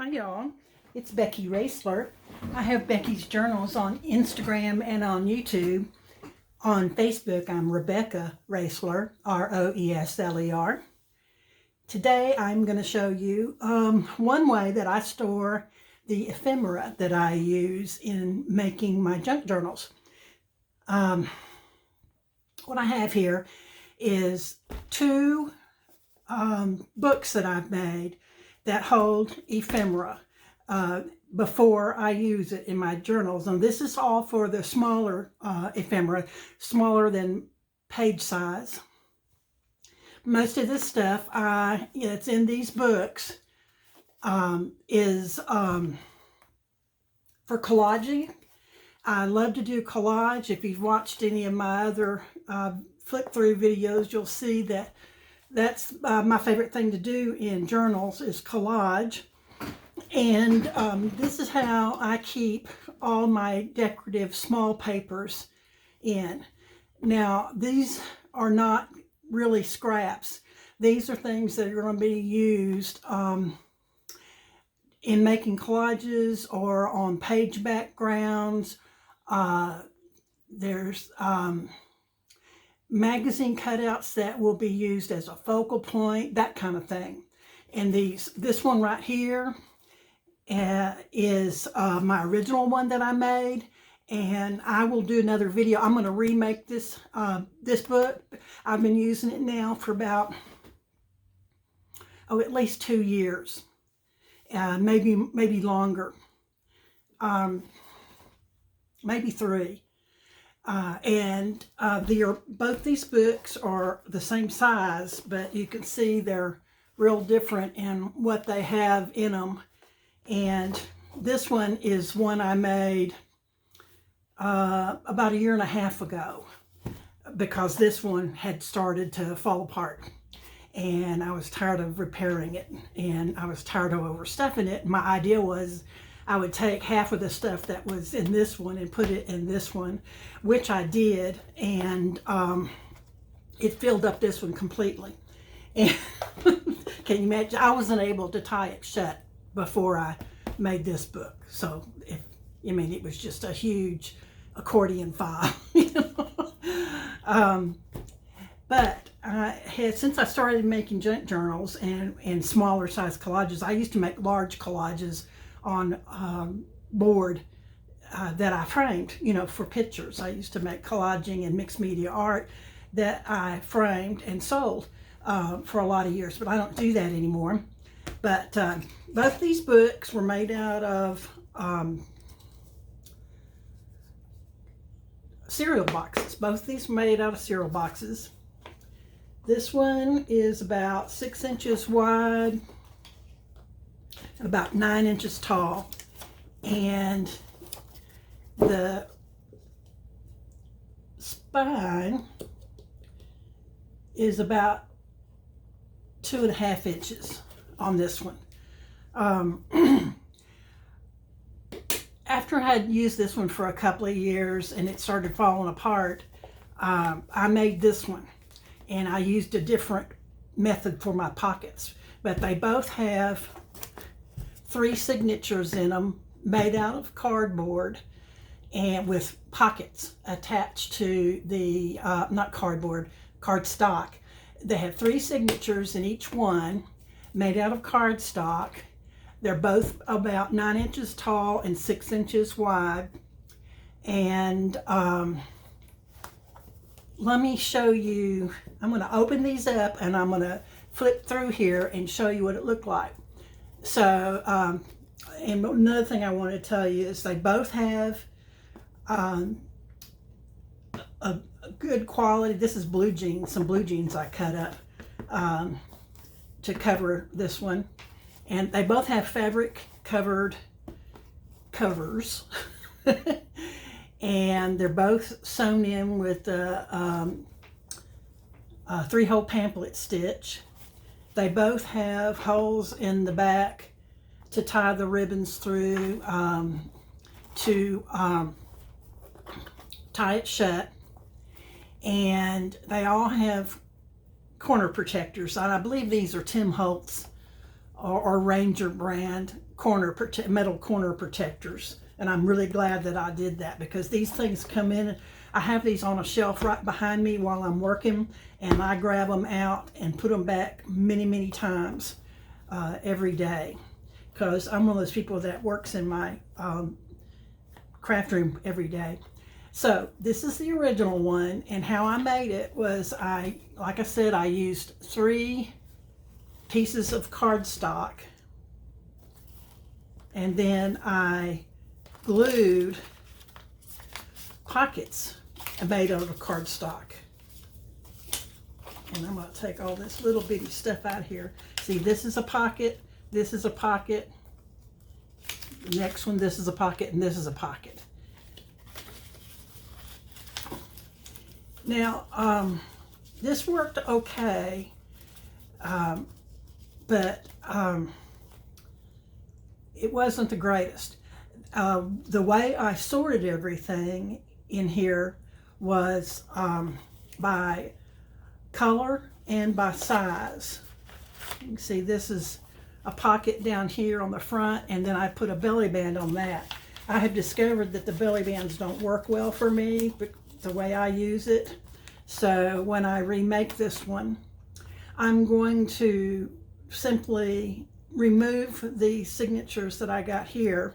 Hi y'all, it's Becky Raisler. I have Becky's Journals on Instagram and on YouTube. On Facebook, I'm Rebecca Raisler, R-O-E-S-L-E-R. Today I'm going to show you one way that I store the ephemera that I use in making my junk journals. What I have here is two books that I've made that hold ephemera before I use it in my journals. And this is all for the smaller ephemera, smaller than page size. Most of this stuff it's in these books is for collaging. I love to do collage. If you've watched any of my other flip through videos, you'll see that that's my favorite thing to do in journals is collage. And this is how I keep all my decorative small papers in. Now, these are not really scraps. These are things that are going to be used in making collages or on page backgrounds. There's magazine cutouts that will be used as a focal point, that kind of thing. And this one right here is my original one that I made, and I will do another video. I'm going to remake this this book. I've been using it now for about at least 2 years, maybe longer, maybe 3. Both these books are the same size, but you can see they're real different in what they have in them. And this one is one I made about 1.5 years ago, because this one had started to fall apart. And I was tired of repairing it, and I was tired of overstuffing it. My idea was I would take half of the stuff that was in this one and put it in this one, which I did, and it filled up this one completely. And can you imagine? I wasn't able to tie it shut before I made this book. So, it was just a huge accordion file, you know? But since I started making junk journals and smaller size collages, I used to make large collages on board that I framed, for pictures. I used to make collaging and mixed media art that I framed and sold for a lot of years, but I don't do that anymore. But both these books were made out of cereal boxes. Both these were made out of cereal boxes. This one is about 6 inches wide, about 9 inches tall, and the spine is about 2.5 inches on this one. After I had used this one for a couple of years and it started falling apart, I made this one, and I used a different method for my pockets, but they both have 3 signatures in them, made out of cardboard and with pockets attached to the not cardboard, cardstock. They have 3 signatures in each one, made out of cardstock. They're both about 9 inches tall and 6 inches wide. And let me show you. I'm going to open these up and I'm going to flip through here and show you what it looked like. So, and another thing I want to tell you is they both have a good quality. This is blue jeans, some blue jeans I cut up to cover this one. And they both have fabric covered covers. And they're both sewn in with a 3-hole pamphlet stitch. They both have holes in the back to tie the ribbons through to tie it shut. And they all have corner protectors. And I believe these are Tim Holtz or Ranger brand metal corner protectors. And I'm really glad that I did that, because these things come in. I have these on a shelf right behind me while I'm working, and I grab them out and put them back many, many times every day, because I'm one of those people that works in my craft room every day. So this is the original one, and how I made it was, like I said, I used 3 pieces of cardstock, and then I glued pockets made out of cardstock. And I'm going to take all this little bitty stuff out here. See, this is a pocket, this is a pocket, the next one, this is a pocket, and this is a pocket. Now, this worked okay, but it wasn't the greatest. The way I sorted everything in here was by color and by size. You can see this is a pocket down here on the front, and then I put a belly band on that. I have discovered that the belly bands don't work well for me, but the way I use it. So when I remake this one, I'm going to simply remove the signatures that I got here,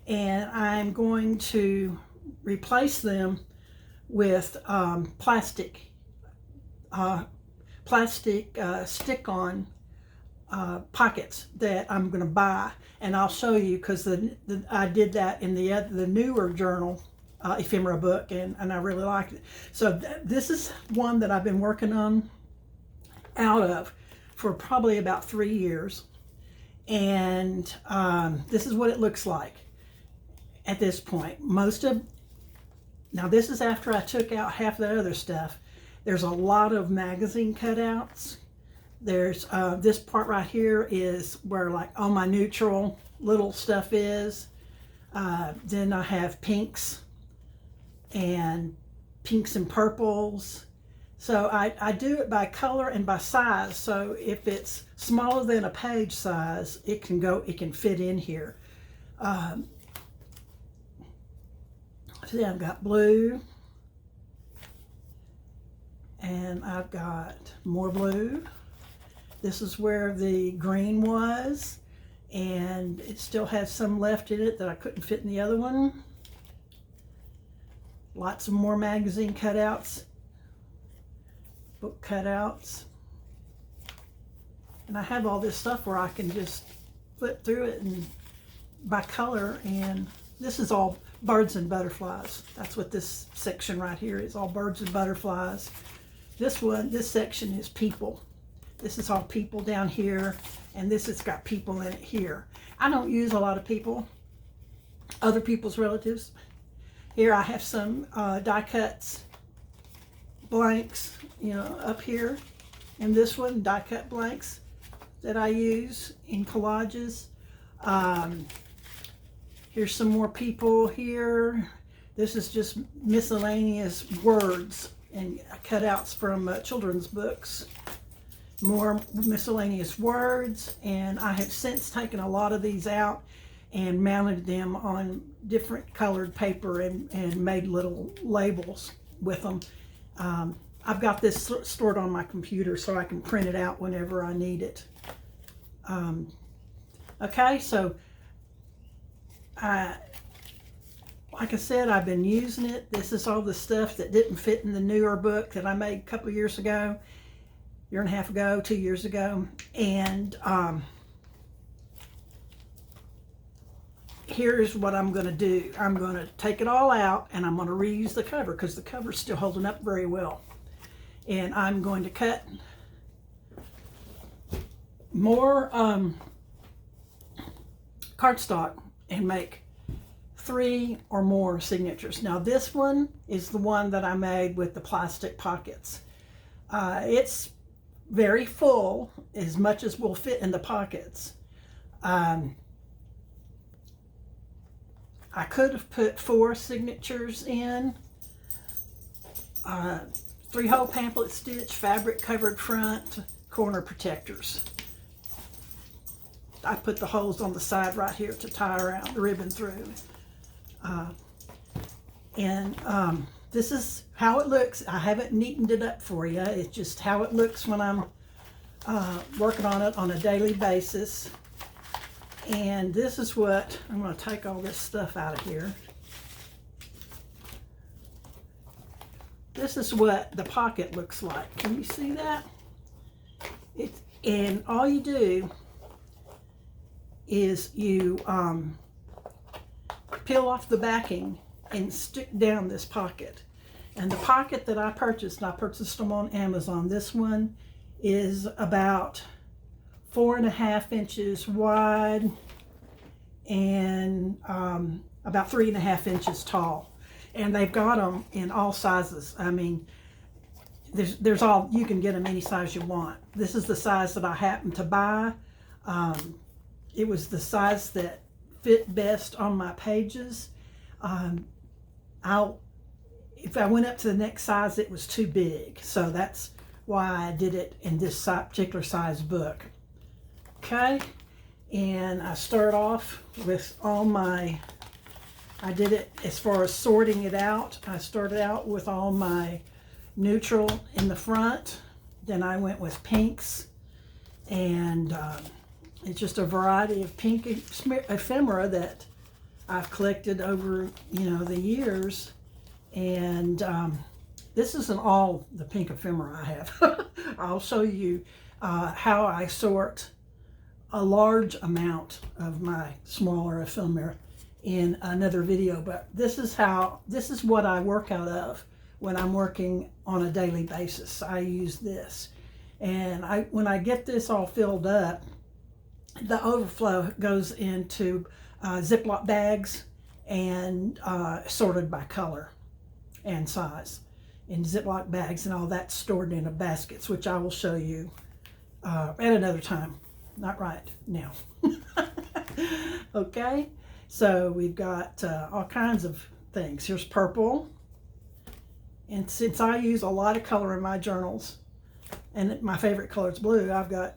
and I'm going to replace them with plastic stick-on pockets that I'm going to buy, and I'll show you, because I did that in the newer journal, Ephemera book, and I really liked it. So this is one that I've been working on out of for probably about 3 years, and this is what it looks like at this point. Now this is after I took out half the other stuff. There's a lot of magazine cutouts. There's this part right here is where like all my neutral little stuff is. Then I have pinks and purples. So I do it by color and by size. So if it's smaller than a page size, it can fit in here. See, I've got blue, and I've got more blue. This is where the green was, and it still has some left in it that I couldn't fit in the other one. Lots of more magazine cutouts, book cutouts. And I have all this stuff where I can just flip through it and by color, and this is all birds and butterflies. That's what this section right here is, all birds and butterflies. This section is people. This is all people down here, and this has got people in it here. I don't use a lot of people, other people's relatives. Here I have some die cuts, blanks, up here. And this one, die cut blanks that I use in collages. Here's some more people here. This is just miscellaneous words and cutouts from children's books. More miscellaneous words, and I have since taken a lot of these out and mounted them on different colored paper and made little labels with them. I've got this stored on my computer so I can print it out whenever I need it. Okay, so like I said, I've been using it. This is all the stuff that didn't fit in the newer book that I made a couple of years ago, year and a half ago, 2 years ago. And here's what I'm going to do. I'm going to take it all out, and I'm going to reuse the cover because the cover's still holding up very well. And I'm going to cut more cardstock and make 3 or more signatures. Now this one is the one that I made with the plastic pockets. It's very full, as much as will fit in the pockets. I could have put 4 signatures in. 3-hole pamphlet stitch, fabric covered front, corner protectors. I put the holes on the side right here to tie around the ribbon through. This is how it looks. I haven't neatened it up for you. It's just how it looks when I'm working on it on a daily basis. And this is what, I'm going to take all this stuff out of here. This is what the pocket looks like. Can you see that? And all you do is you peel off the backing and stick down this pocket. And the pocket that I purchased, and I purchased them on Amazon, this one is about 4.5 inches wide and about 3.5 inches tall. And they've got them in all sizes. I mean, there's all, you can get them any size you want. This is the size that I happened to buy. It was the size that fit best on my pages. If I went up to the next size, it was too big. So that's why I did it in this particular size book. Okay, and I start off with all my, I did it as far as sorting it out. I started out with all my neutral in the front. Then I went with pinks, and it's just a variety of pink ephemera that I've collected over, the years. And this isn't all the pink ephemera I have. I'll show you how I sort a large amount of my smaller ephemera in another video, but this is what I work out of when I'm working on a daily basis. I use this, and when I get this all filled up, the overflow goes into Ziploc bags and sorted by color and size in Ziploc bags, and all that stored in baskets, which I will show you at another time, not right now. Okay, so we've got all kinds of things. Here's purple, and since I use a lot of color in my journals, and my favorite color is blue, I've got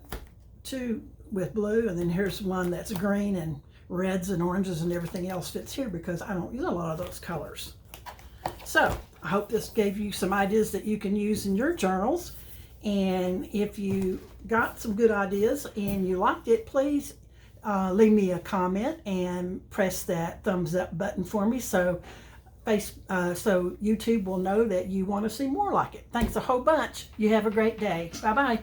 2 with blue, and then here's one that's green, and reds and oranges and everything else fits here because I don't use a lot of those colors. So I hope this gave you some ideas that you can use in your journals. And if you got some good ideas and you liked it, please leave me a comment and press that thumbs up button for me so YouTube will know that you want to see more like it. Thanks a whole bunch. You have a great day. Bye-bye.